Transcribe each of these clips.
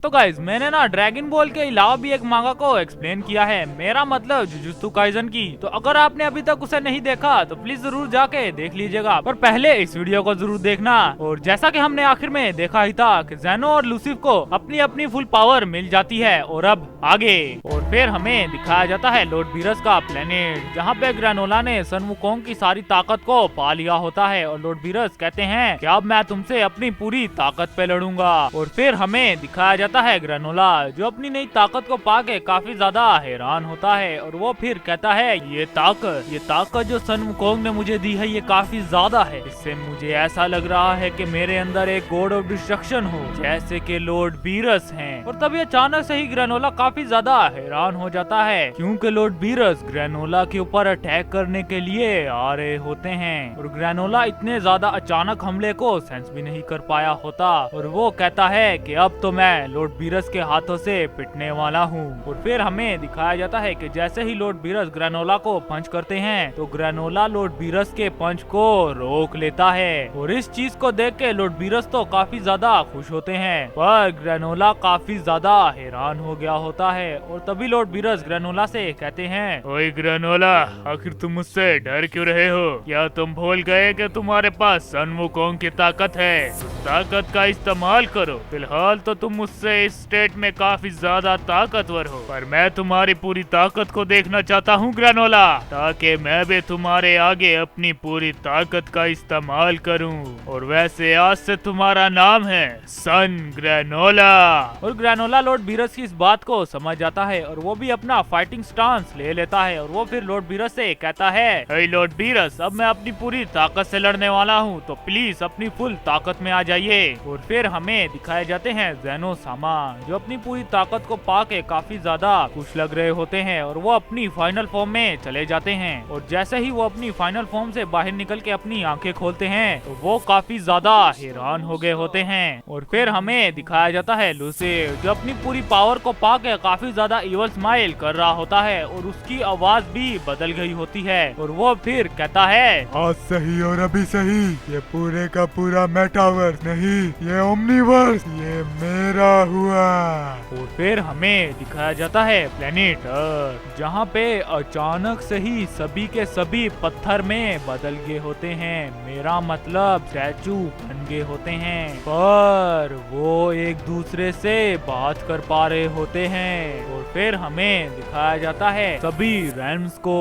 तो गाइज मैंने ना ड्रैगन बॉल के अलावा भी एक मांगा को एक्सप्लेन किया है, मेरा मतलब जुजुत्सु काइजन की। तो अगर आपने अभी तक उसे नहीं देखा तो प्लीज जरूर जाके देख लीजिएगा, पर पहले इस वीडियो को जरूर देखना। और जैसा कि हमने आखिर में देखा ही था कि ज़ेनो और लूसिफ को अपनी अपनी फुल पावर मिल जाती है। और अब आगे और फिर हमें दिखाया जाता है लॉर्ड बीरस का प्लेनेट, जहाँ पे ग्रेनोला ने सन वुकोंग की सारी ताकत को पा लिया होता है। और लॉर्ड बीरस कहते हैं कि अब मैं तुमसे अपनी पूरी ताकत पे लड़ूंगा। और फिर हमें दिखाया जाता है ग्रेनोला, जो अपनी नई ताकत को पाके काफी ज्यादा हैरान होता है। और वो फिर कहता है ये ताकत जो सन वुकोंग ने मुझे दी है ये काफी ज्यादा है, इससे मुझे ऐसा लग रहा है कि मेरे अंदर एक गॉड ऑफ डिस्ट्रक्शन हो, जैसे कि लॉर्ड बीरस हैं। और तभी अचानक से ही ग्रेनोला काफी ज्यादा हैरान हो जाता है, क्योंकि लॉर्ड बीरस ग्रेनोला के ऊपर अटैक करने के लिए आ रहे होते हैं। और ग्रेनोला इतने ज्यादा अचानक हमले को सेंस भी नहीं कर पाया होता। और वो कहता है कि अब तो मैं लॉर्ड बीरस के हाथों से पिटने वाला हूँ। और फिर हमें दिखाया जाता है कि जैसे ही लॉर्ड बीरस ग्रेनोला को पंच करते हैं तो ग्रेनोला लॉर्ड बीरस के पंच को रोक लेता है। और इस चीज को देख के लॉर्ड बीरस तो काफी ज्यादा खुश होते हैं, पर ग्रेनोला काफी ज्यादा हैरान हो गया होता है। और तभी लॉर्ड बीरस ग्रेनोला से कहते हैं, ओए ग्रेनोला, आखिर तुम मुझसे डर क्यों रहे हो? क्या तुम भूल गए कि तुम्हारे पास सन वुकोंग की ताकत है? उस ताकत का इस्तेमाल करो। फिलहाल तो तुम मुझसे इस स्टेट में काफी ज्यादा ताकतवर हो, पर मैं तुम्हारी पूरी ताकत को देखना चाहता हूँ ग्रेनोला, ताकि मैं भी तुम्हारे आगे अपनी पूरी ताकत का इस्तेमाल करूँ। और वैसे आज से तुम्हारा नाम है सन ग्रेनोला। और ग्रेनोला लॉर्ड बीरस की इस बात को समझ जाता है और वो भी अपना फाइटिंग स्टांस ले लेता है। और वो फिर लॉर्ड बीरस से कहता है, हे लॉर्ड बीरस, अब मैं अपनी पूरी ताकत से लड़ने वाला हूँ, तो प्लीज अपनी फुल ताकत में आ जाइए। और फिर हमें दिखाए जाते हैं ज़ेनो सामा, जो अपनी पूरी ताकत को पाके काफी ज्यादा खुश लग रहे होते हैं। और वो अपनी फाइनल फॉर्म में चले जाते हैं। और जैसे ही वो अपनी फाइनल फॉर्म से बाहर निकल के अपनी आंखें खोलते हैं तो वो काफी ज्यादा हैरान हो गए होते हैं। और फिर हमें दिखाया जाता है लूसिफ, जो अपनी पूरी पावर को पाके काफी ज्यादा इवल स्माइल कर रहा होता है। और उसकी आवाज भी बदल गई होती है। और वो फिर कहता है, आज सही और अभी सही, ये पूरे का पूरा मेटावर्स नहीं, ये ओमनीवर्स, ये मेरा हुआ। और फिर हमें दिखाया जाता है प्लेनेट अर्थ, जहाँ पे अचानक से ही सभी के सभी पत्थर में बदल गए होते हैं, मेरा मतलब स्टैचू बन गए होते हैं। पर वो एक दूसरे से बात कर पा रहे होते हैं। और फिर हमें दिखाया जाता है सभी रैम्स को,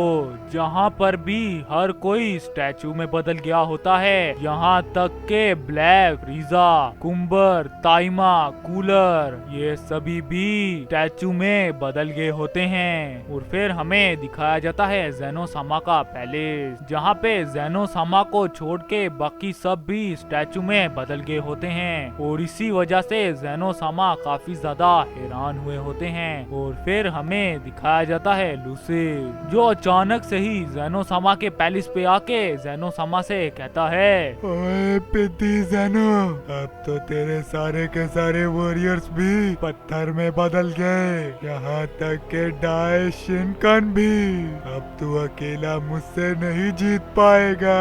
जहाँ पर भी हर कोई स्टैचू में बदल गया होता है, यहाँ तक के ब्लैक, रीजा, कुम्बर, ताइमा, कूलर, ये सभी भी स्टैचू में बदल गए होते हैं। और फिर हमें दिखाया जाता है ज़ेनो सामा का पैलेस, जहाँ पे ज़ेनो सामा को छोड़ के बाकी सब भी स्टैचू में बदल गए होते हैं। और इसी वजह से ज़ेनो सामा काफी ज्यादा हैरान हुए होते हैं। और फिर हमें दिखाया जाता है लूसिफ, जो अचानक से ही ज़ेनो सामा के पैलेस पे आके ज़ेनो सामा से कहता है, ओए पिद्दी ज़ेनो, अब तो तेरे सारे के सारे वॉरियर्स भी पत्थर में बदल गए, यहाँ तक के डाई शिनकन भी। अब तू अकेला मुझसे नहीं जीत पाएगा।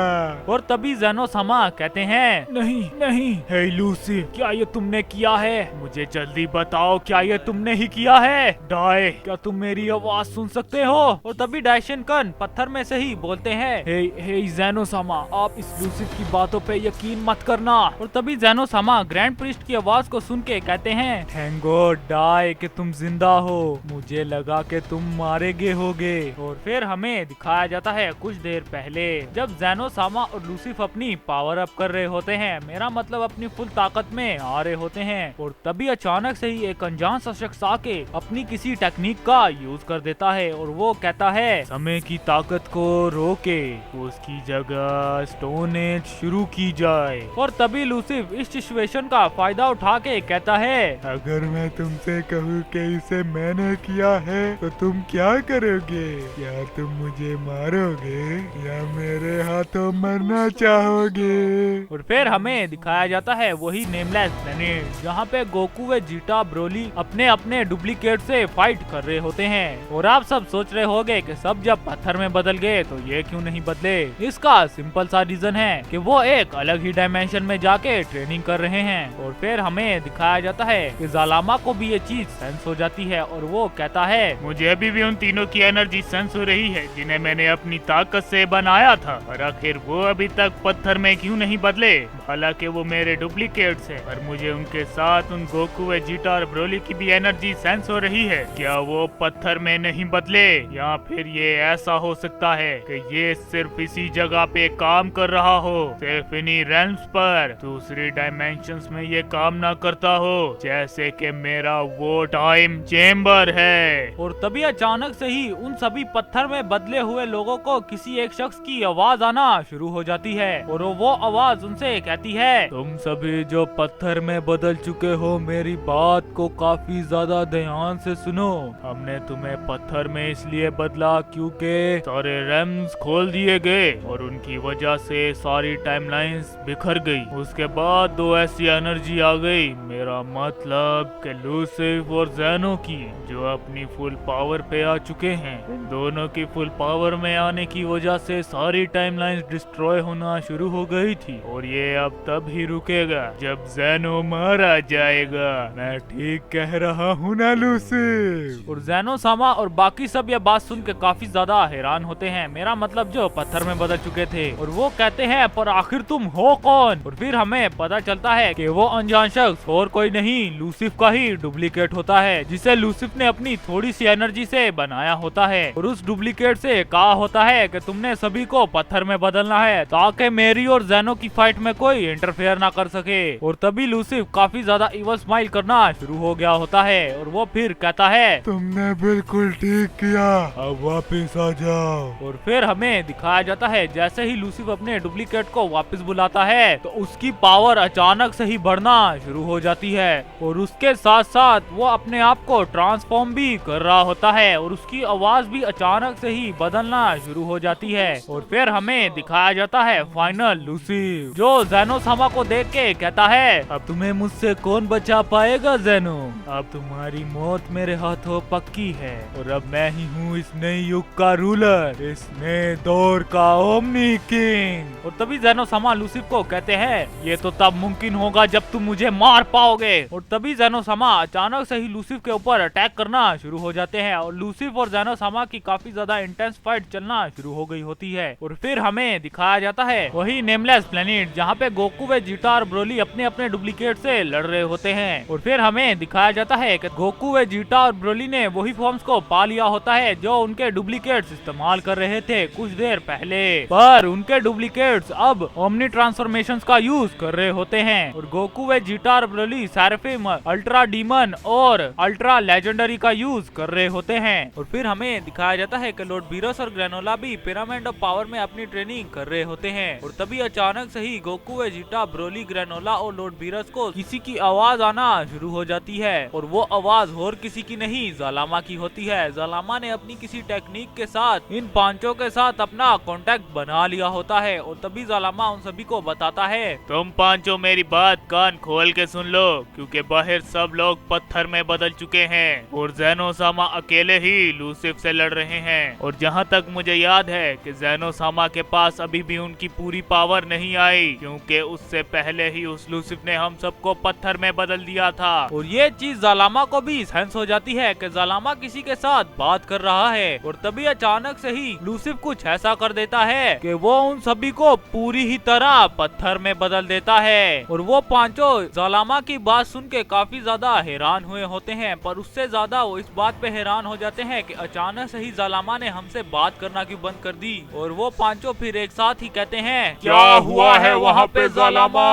और तभी ज़ेनो सामा कहते हैं, नहीं नहीं, हे लूसिफ, क्या ये तुमने किया है? मुझे जल्दी बताओ, क्या ये तुमने ही किया है? डाई, क्या तुम मेरी आवाज सुन सकते हो? और तभी डाई शिनकन पत्थर में से ही बोलते हैं, हे ज़ेनो सामा, आप इस लूसिफ की बातों पे यकीन मत करना। और तभी ज़ेनो सामा ग्रैंड प्रीस्ट की आवाज को सुन के कहते हैं, थैंक गॉड डाई कि तुम जिंदा हो, मुझे लगा कि तुम मारे गए होगे। और फिर हमें दिखाया जाता है कुछ देर पहले, जब ज़ेनो सामा और लूसिफ अपनी पावर अप कर रहे होते हैं, मेरा मतलब अपनी फुल ताकत में आ रहे होते हैं। और तभी अचानक से ही एक अनजान सा शख्स आके अपनी किसी टेक्निक का यूज कर देता है। और वो कहता है, समय की ताकत को रोके, उसकी जगह स्टोन एज शुरू की जाए। और तभी लूसिफ इस सिचुएशन का फायदा उठा के कहता है, अगर मैं तुमसे कहूँ कि इसे मैंने किया है तो तुम क्या करोगे? क्या तुम मुझे मारोगे या मेरे हाथों मरना चाहोगे? और फिर हमें दिखाया जाता है वही नेमलेस प्लेनेट, जहाँ पे गोकू व जीटा ब्रोली अपने अपने डुप्लीकेट से फाइट कर रहे होते हैं। और आप सब सोच रहे होंगे कि सब जब पत्थर में बदल गए तो ये क्यों नहीं बदले? इसका सिंपल सा रीजन है कि वो एक अलग ही डायमेंशन में जाके ट्रेनिंग कर रहे हैं। और फिर हमें दिखाया जाता है कि जालामा को भी ये चीज सेंस हो जाती है और वो कहता है, मुझे अभी भी उन तीनों की एनर्जी सेंस हो रही है जिन्हें मैंने अपनी ताकत से बनाया था, और आखिर वो अभी तक पत्थर में क्यों नहीं बदले। हालांकि वो मेरे डुप्लीकेट्स हैं, पर मुझे उनके साथ उन गोकू, वेजिटा और ब्रोली की भी एनर्जी सेंस हो रही है। क्या वो पत्थर में नहीं बदले, या फिर ये ऐसा हो सकता है कि ये सिर्फ इसी जगह पे काम कर रहा हो, सिर्फ इन्हीं रेल्म्स पर, दूसरी डायमेंशंस में ये काम ना करता हो, जैसे कि मेरा वो टाइम चेम्बर है। और तभी अचानक से ही उन सभी पत्थर में बदले हुए लोगों को किसी एक शख्स की आवाज आना शुरू हो जाती है और वो आवाज उनसे कहती है, तुम सभी जो पत्थर में बदल चुके हो, मेरी बात को काफी ज्यादा ध्यान से सुनो। हमने तुम्हें पत्थर में इसलिए बदला क्योंकि सारे रेम्स खोल दिए गए और उनकी वजह से सारी टाइमलाइंस बिखर गई। उसके बाद दो ऐसी एनर्जी आ गई, मेरा मतलब कि लूसिफ और ज़ेनो की, जो अपनी फुल पावर पे आ चुके हैं। इन दोनों की फुल पावर में आने की वजह से सारी टाइमलाइंस डिस्ट्रॉय होना शुरू हो गई थी, और ये अब तब ही रुकेगा जब ज़ेनो मारा जाएगा। मैं ठीक कह रहा हूँ ना लूसिफ? और ज़ेनो सामा और बाकी सब ये बात सुन के काफी ज्यादा हैरान होते हैं, मेरा मतलब जो पत्थर में बदल चुके थे। और वो कहते हैं, पर आखिर तुम हो कौन? और फिर हमें पता चलता है कि वो अनजान शख्स और कोई नहीं, लूसिफ का ही डुप्लीकेट होता है, जिसे लूसिफ ने अपनी थोड़ी सी एनर्जी से बनाया होता है। और उस डुप्लीकेट से कहा होता है कि तुमने सभी को पत्थर में बदलना है ताकि मेरी और ज़ेनो की फाइट में कोई इंटरफेयर ना कर सके। और तभी लूसिफ काफी ज्यादा इवल स्माइल करना शुरू हो गया होता है और वो फिर कहता है, तुमने बिल्कुल ठीक किया, अब वापिस आ जाओ। और फिर हमें दिखाया जाता है जैसे ही लूसिफ अपने डुप्लीकेट को वापस बुलाता है तो उसकी पावर अचानक से ही बढ़ना शुरू हो जाती है, और उसके साथ साथ वो अपने आप को ट्रांसफॉर्म भी कर रहा होता है और उसकी आवाज भी अचानक से ही बदलना शुरू हो जाती है। और फिर हमें दिखाया जाता है फाइनल लूसिफ, जो ज़ेनो सामा को देख के कहता है, अब तुम्हें मुझसे कौन बचा पाएगा ज़ेनो? अब तुम्हारी मौत मेरे हाथों पक्की है, और अब मैं ही हूँ इस नए युग का रूलर, इस नए दौर का ओमनी किंग। और तभी ज़ेनो सामा लूसिफ को कहते हैं, ये तो तब मुमकिन होगा जब तुम मुझे मार पाओगे। और तभी ज़ेनो सामा अचानक से ही लूसिफ के ऊपर अटैक करना शुरू हो जाते हैं और लूसिफ और ज़ेनो सामा की काफी ज्यादा इंटेंस फाइट चलना शुरू हो गई होती है। और फिर हमें दिखाया जाता है वही नेमलेस प्लेनेट, जहाँ पे गोकू, वेजिटा और ब्रोली अपने अपने डुप्लीकेट से लड़ रहे होते हैं। और फिर हमें दिखाया जाता है कि गोकू, वेजिटा और ब्रोली ने वही फॉर्म्स को पा लिया होता है जो उनके डुप्लीकेट्स इस्तेमाल कर रहे थे कुछ देर पहले, पर उनके डुप्लीकेट्स अब ओमनी ट्रांसफॉर्मेशंस का यूज कर रहे होते हैं। और गोकू, वेजिटा और ब्रोली सेराफिम, अल्ट्रा डीमन और अल्ट्रा लेजेंडरी का यूज कर रहे होते हैं। और फिर हमें दिखाया जाता है कि लॉर्ड बीरस और ग्रेनोला भी पिरामिड ऑफ पावर में अपनी ट्रेनिंग कर रहे होते हैं। और तभी अचानक से ही गोकू, वेजिटा, ब्रोली, ग्रेनोला और लॉर्ड बीरस को किसी की आवाज आना शुरू हो जाती है, और वो आवाज और किसी की नहीं, जालामा की होती है। जालामा ने अपनी किसी टेक्निक के साथ इन पांचों के साथ अपना कांटेक्ट बना लिया होता है। और तभी जालामा उन सभी को बताता है, तुम पांचों मेरी बात कान खोल के सुन लो, क्योंकि बाहर सब लोग पत्थर में बदल चुके हैं और ज़ेनो सामा अकेले ही लूसिफ से लड़ रहे हैं। और जहाँ तक मुझे याद है कि ज़ेनो सामा के पास अभी भी उनकी पूरी पावर नहीं आई, क्योंकि उससे पहले ही उस लूसिफ ने हम सबको पत्थर में बदल दिया था। और ये चीज जालामा को भी सेंस हो जाती है कि जालामा किसी के साथ बात कर रहा है। और तभी अचानक से ही लूसिफ कुछ ऐसा कर देता है कि वो उन सभी को पूरी ही तरह पत्थर में बदल देता है। और वो पांचों जालामा की बात सुन के काफी ज्यादा हैरान हुए होते हैं, पर उससे ज्यादा वो इस बात पे हैरान हो जाते हैं कि अचानक से ही जालामा ने हमसे बात करना क्यों बंद कर दी। और वो पांचों फिर एक साथ ही कहते हैं, क्या हुआ है वहाँ पे जालामा?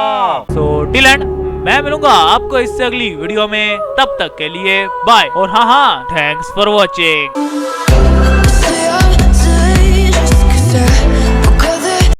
सो टिल मैं मिलूंगा आपको इससे अगली वीडियो में, तब तक के लिए बाय। और हाँ, थैंक्स फॉर वॉचिंग।